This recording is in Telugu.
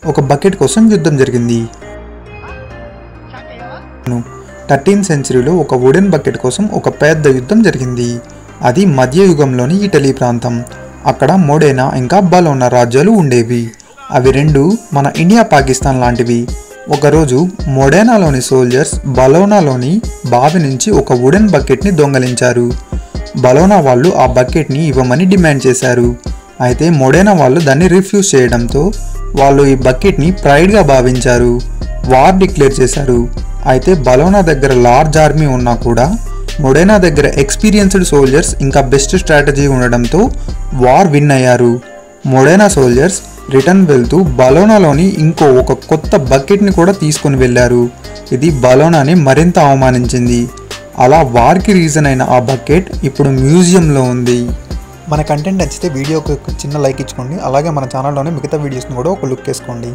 ఒక బకెట్ కోసం యుద్ధం జరిగింది. 13th సెంచరీలో ఒక వుడెన్ బకెట్ కోసం ఒక పెద్ద యుద్ధం జరిగింది. అది మధ్యయుగంలోని ఇటలీ ప్రాంతం. అక్కడ మోడెనా ఇంకా బలోనా రాజ్యాలు ఉండేవి. అవి రెండు మన ఇండియా పాకిస్తాన్ లాంటివి. ఒకరోజు మోడెనాలోని సోల్జర్స్ బలోనాలోని బావి నుంచి ఒక వుడెన్ బకెట్ని దొంగలించారు. బలోనా వాళ్ళు ఆ బకెట్ని ఇవ్వమని డిమాండ్ చేశారు. అయితే మోడెనా వాళ్ళు దాన్ని రిఫ్యూజ్ చేయడంతో వాళ్ళు ఈ బకెట్ని ప్రైడ్గా భావించారు. వార్ డిక్లేర్ చేశారు. అయితే బలోనా దగ్గర లార్జ్ ఆర్మీ ఉన్నా కూడా మోడెనా దగ్గర ఎక్స్పీరియన్స్డ్ సోల్జర్స్ ఇంకా బెస్ట్ స్ట్రాటజీ ఉండడంతో వార్ విన్ అయ్యారు. మోడెనా సోల్జర్స్ రిటర్న్ వెళ్తూ బలోనాలోని ఒక కొత్త బకెట్ని కూడా తీసుకొని వెళ్ళారు. ఇది బలోనాని మరింత అవమానించింది. అలా వార్కి రీజన్ అయిన ఆ బకెట్ ఇప్పుడు మ్యూజియంలో ఉంది. మన కంటెంట్ నచ్చితే వీడియోకి ఒక చిన్న లైక్ ఇచ్చుకోండి. అలాగే మన ఛానల్లోనే మిగతా వీడియోస్ని కూడా ఒక లుక్ వేసుకోండి.